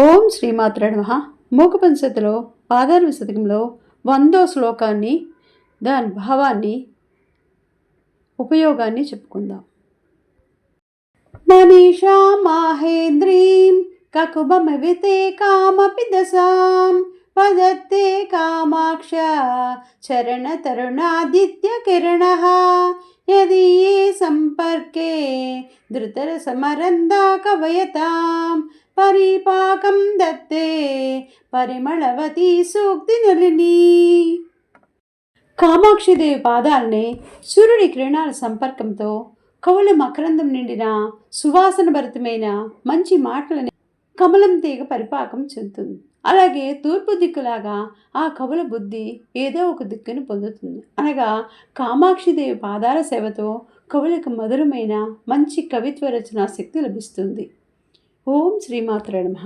ఓం శ్రీమాత్రే నమః. మూకపంచతిలో పాదార్వ శతకంలో 100వ శ్లోకాన్ని, దాని భావాన్ని, ఉపయోగాన్ని చెప్పుకుందాం. మనీషా మాహేంద్రీం కకుభమివితే కామపి దశాం పదత్తే కామాక్ష చరణ తరుణాదిత్య కిరణః యది ఏ సంపర్కే ధృతర సమరందా కవయతాం పరిపాకం దత్తే పరిమళవతి సూక్తి నలిని. కామాక్షిదేవి పాదాలని సూర్యుడి కిరణాల సంపర్కంతో కవుల మకరందం నిండిన సువాసన భరితమైన మంచి మాటలని కమలం తీగ పరిపాకం చెందుతుంది. అలాగే తూర్పు దిక్కులాగా ఆ కవుల బుద్ధి ఏదో ఒక దిక్కును పొందుతుంది. అనగా కామాక్షిదేవి పాదాల సేవతో కవులకు మధురమైన మంచి కవిత్వ రచనా శక్తి లభిస్తుంది. ఓం శ్రీమాత్రే నమః.